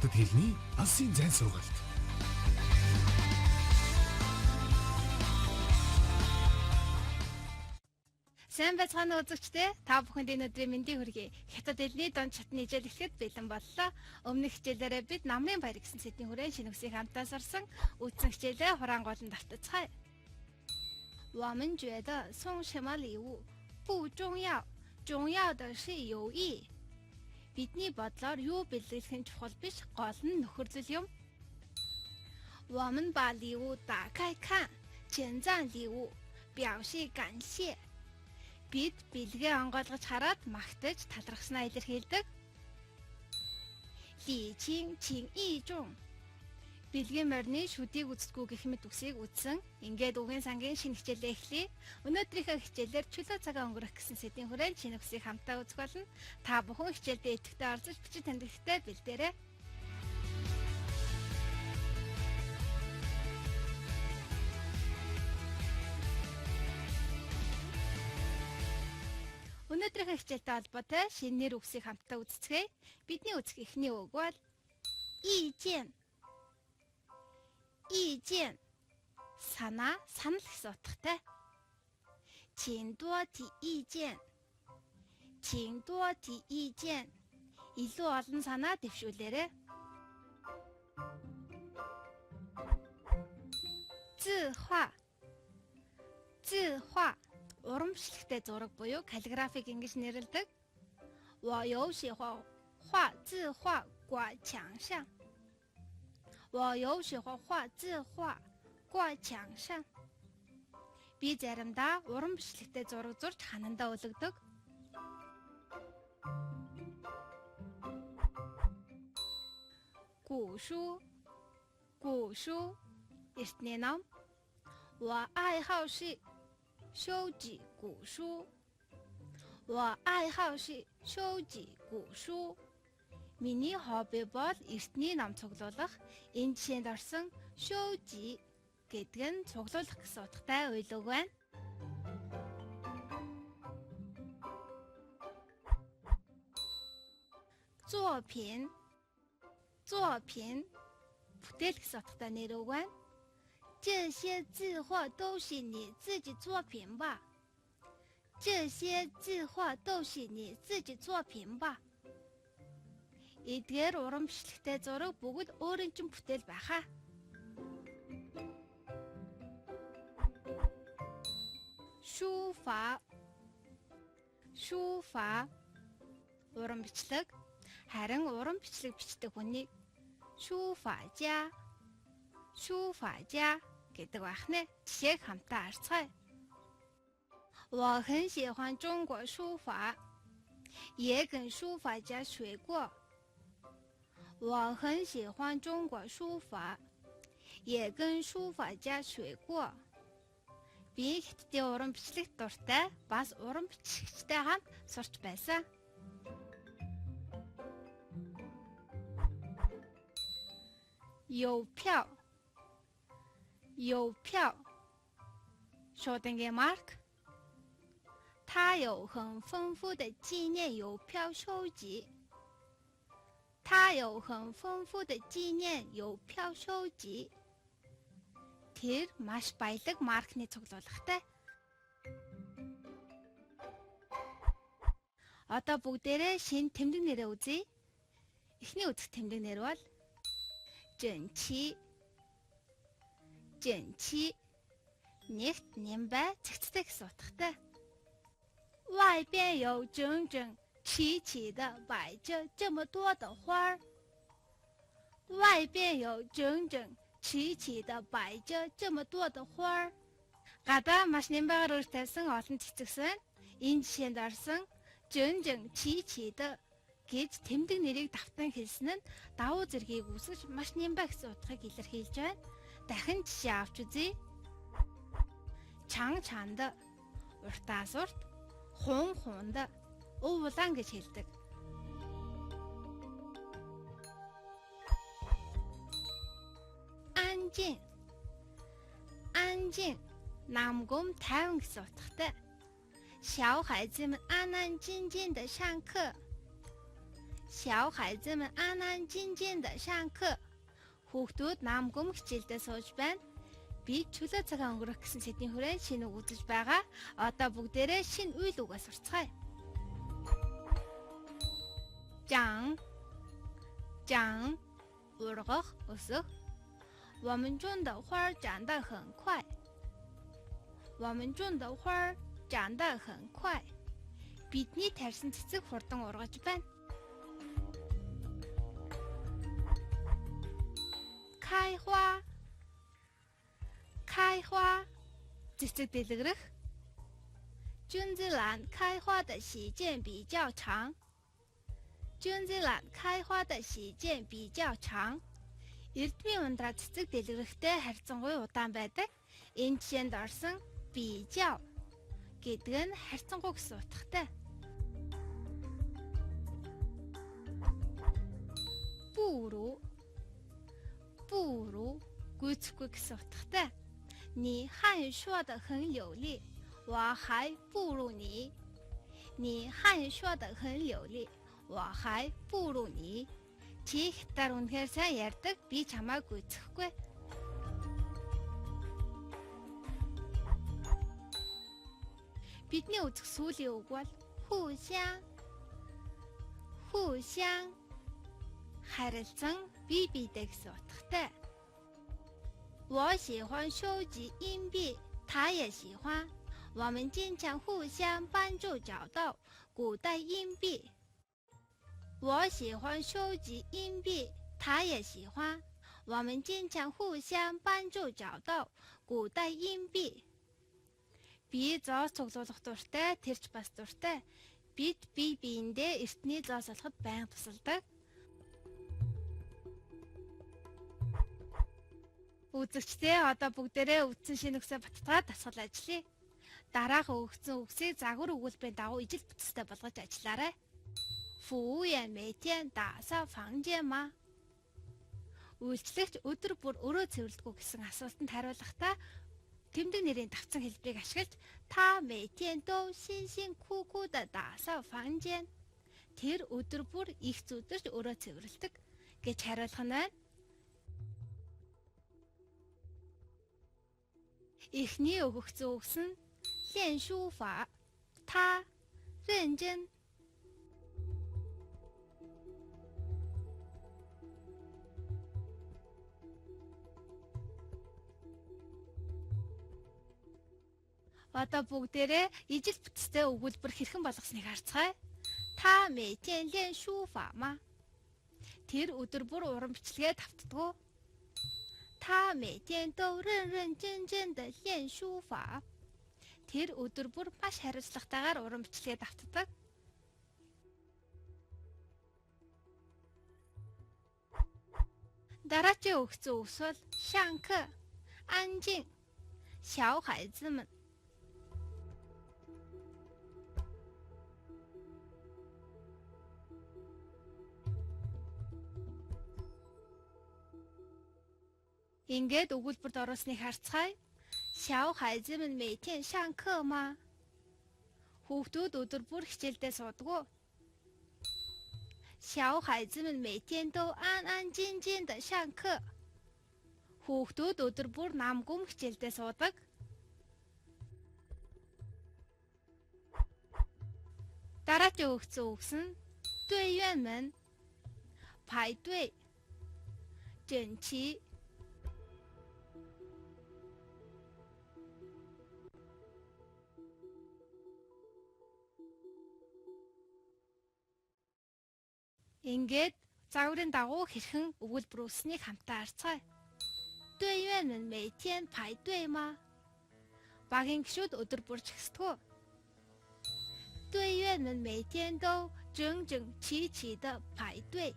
хятад хэлний алсын зайн сургалт. Сайн байцгаана уу үзэгчдээ. Та бүхэнд энэ өдрийн мэндийг хүргэе. Хятад хэлний дон чатны хичээл эхлэхэд бэлэн боллоо. Өмнөх хичээлээрээ бид намрын баяр гэсэн сэдвийн хүрээнд шинэ үгсийг хамтаа сурсан. Үдсэн хичээлээ хураангуйлан давтацгаая. 我们觉得送什么礼物不重要，重要的是友谊. Бидний бодлоор юу бэлгэлэх нь чухал биш, гол нь нөхөрлөл юм. 我们把礼物打开看，称赞礼物，表示感谢. Бид бэлгээ онгойлгож хараад магтаж талархснаа илэрхийлдэг. 礼轻情意重. Бэлгийн морины шүдийг үздэггүй гэх мэт үгсийг үзсэн. Ингээд үгийн сангийн шинэ хичээлээ эхлэе. Өнөөдрийнхөө хичээлээр чөлөө цагаа өнгөрөх гэсэн сэдвийн хүрээнд шинэ үгсийг хамтаа үзэх болно. Та бүхэн хичээлдээ идэвхтэй орж бичиж тэмдэглэхтэй бэлдээрэй. Өнөөдрийнхөө хичээлтэй холбоотой шинэ нэр үгсийг хамтдаа үзцгээе. Бидний үзэх эхний үг бол 意见. 意见 санаа, санал гэсэн утгатай. 请多提意见. 请多提意见. Илүү олон санаа дэвшүүлээрэй. 字画. 字画 урамшлигтэй зураг буюу каллиграфик ингэж нэрлэдэг. 我有喜欢画字画挂墙上. 我有喜欢画字画挂墙上. Би заримдаа уран бичлэгтэй зураг зурж ханандаа өлгөдөг. 古书 古书 эртний ном. 我爱好是收集古书. 我爱好是收集古书. Миний хобби бол эртний ном цуглуулах. Энэ жишээнд орсон шоужи гэдэг нь цуглуулах гэсэн утгатай уйлог байна. Зуопин. Зуопин бүтээл гэсэн утгатай нэр үг байна. 这些字画都是你自己作品吧. 这些字画都是你自己作品吧. Эдгээр уран бичлэгтэй зураг бүгд өөрийн чинь бүтээл байхаа. Шуфа. Шуфа уран бичлэг. Харин уран бичлэг бичдэг хүнийг шуфажа. шуфажа гэдэг байх нэ. Жишээг хамтаа харцгаая. 我很喜欢中国书法，也跟书法家学过。 我很喜欢中国书法，也跟书法家学过. Би хятадын уран бичлэгт дуртай, бас уран бичлэгчтэй хамт сурч байсан. 邮票. 邮票 Shopping Mark. 他有很丰富的纪念邮票收集. 他有很丰富的纪念邮票收集. Тэр маш баялаг маркны цуглуулгатай. Одоо бүгдээрээ шинэ тэмдэг нэрээ үзье. Эхний үзэх тэмдэг нэр бол 整齐. 整齐 нэгт нямбай цэгцтэй гэсэн утгатай. 外边有整整齐齐的摆着这么多的花儿. 外边有整整齐齐的摆着这么多的花儿. Гадаа маш нэмбайгаар өртөлсөн олон цэцэгсэн. Энэ жишээнд орсон 整整齐齐的гэж тэмдэг нэрийг давтан хэлсэн нь давуу зэргийг үүсгэж маш нэмбай гэсэн утгыг илэрхийлж байна. Дахин жишээ авч үзье. 长长的 уртаас урт, 红红的 улаан гэж хэлдэг. Анжин. Анжин намгум тайван гэсэн утгатай. 小孩子们安安静静的上课.小孩子们安安静静的上课. Хүүхдүүд намгүм хичээлдээ сууж байна. Би чөлөө цагаан өнгөрөх гэсэн сэдвийн хүрээнд шинэ үг үзэж байгаа. Одоо бүгдээрээ шинэ үйл үгээ сурцгаая. 长 长 ургах, өсөх. 我们种的花长得很快. 我们种的花长得很快. Бидний тарьсан цэцэг хурдан ургаж байна. 开花 开花 цэцэг дэлгэрэх. 君子兰开花的时间比较长. 君子兰开花的时间比较长. Эрдмийн ундраа цэцэг дэлгэрэхтэй харьцангуй удаан байдаг. Энэ жишээнд орсон 比较 гэдэг нь харьцангуй гэсэн утгатай. 不如 不如 гүйцэхгүй гэсэн утгатай. 你汉语说得很流利，我还不如你。你汉语说得很流利，我还不如你. Чи хятаар үнэхээр сайн ярьдаг, би чамайг гүйцэхгүй. Бидний үзэх сүүлийн үг бол 互相 互相 харилцан бие биедээ гэсэн утгатай. 我喜欢收集硬币，他也喜欢。我们经常互相帮助找到古代硬币。我喜欢收集硬币，他也喜欢。我们经常互相帮助找到古代硬币. Би зоос цуглуулах дуртай, тэрч бас дуртай. Бид бие биендээ эртний зоос олоход байнга тусалдаг. Үзэгчдээ одоо бүгдээрээ үтсэн шинэ үгсээ баталгаад дасгал ажиллая. Дараахан өгсөн үгсийг загвар өгүүлбэрийн дагуу ижил бүтцтэй болгож ажиллаарай. 服务员每天打扫房间吗? Үйлчлэгч өдөр бүр өрөө цэвэрлэдэг гэсэн асуултанд хариулахдаа тэмдэг нэрийн давцан хэлбэрийг ашиглаж та 每天都辛辛苦苦地打扫房间. Тэр өдөр бүр их зүдэрч өрөө цэвэрлэдэг гэж хариулах нь байна. Эхний өгөгдсөн үгс нь 练书法, та 认真. Одоо бүгдээрээ ижил бүтцтэй өгүүлбэр хэрхэн болгосныг харцгаая. Та 每天练书法吗? Тэр өдөр бүр уран бичлэгээ давтдаг. Ta 每天都认认真真的练书法. Тэр өдөр бүр маш хариуцлагатайгаар уран бичлэгээ давтдаг. Дараагийн өгсөн үгс бол 上课, 安静, 小孩子们. Ингээд өгүүлбэрт оруулсныг харцгаая. 小孩子们每天上课吗? Хүүхдүүд өдөр бүр хичээлдээ суудаг уу? 小孩子们每天都安安静静的上课. Хүүхдүүд өдөр бүр намгүм хичээлдээ суудаг. Дараагийн өгсөн үгс нь 队员们 排队 整齐. Ингээд загварын дагуу хэрхэн өгүүлбэр үүснийг хамтаа харцгаая. 队员们每天排队吗? Багийн гишүүд өдөр бүр зогсдог. 队员们每天都整整齐齐的排队.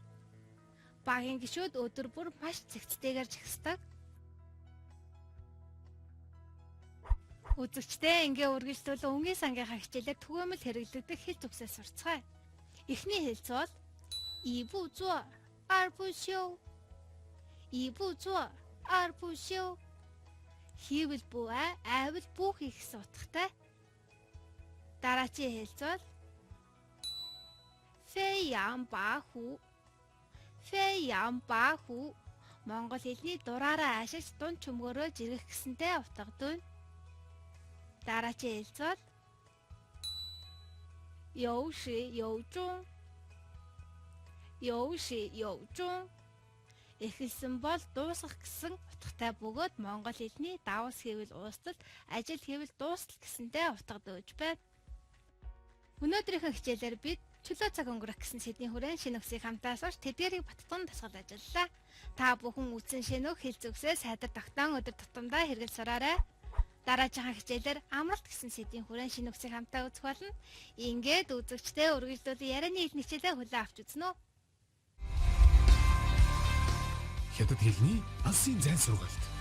Багийн гишүүд өдөр бүр маш зэгцтэйгээр зогсдог. Үзэгчдээ ингээ үргэлжлүүлэн өнгийн сангийнхаа хичээлээр түгээмэл хэрэглэгдэх хэл зүгсээ сурцгаая. Эхний хэлц бол 一不做二不休. 一不做二不休. Хийвэл бүү, айвал бүү хийх гэсэн утгатай. Дараагийн хэлц бол 飞扬跋扈. Фэян баахүү Монгол хэлний дураараа ашигч дунд чөмгөөрөө жиргэх гэсэнтэй утгадаг. Дараагийн хэлцэл. 有始有终. 有始有终. Эхэлсэн бол дуусгах гэсэн утгатай бөгөөд монгол хэлний давс хэвэл уустал, ажил хэвэл дуустал гэсэнтэй утгадаг гэж байна. Өнөөдрийнхөө хичээлээр бид чөлөө цаг өнгөрөх гэсэн сэдвийн хүрээнд шинэ үгсийг хамтаа сурч тэдгээрийг баттган дасгал ажиллалаа. Та бүхэн үдсэн шинэ үг хэл зүгсээ сайдар тогтоон өдөр тутамдаа хэрэгэл сураарай. Дараагийн хичээлээр амралт гэсэн сэдвийн хүрээнд шинэ үгсийг хамтаа үзэх болно. Ингээд үзэгчдээ үргэлжлүүлэн ярианы хэл хичээлээ хүлээн авч үзнэ үү? Хятад хэлний алсын зайн сургалт.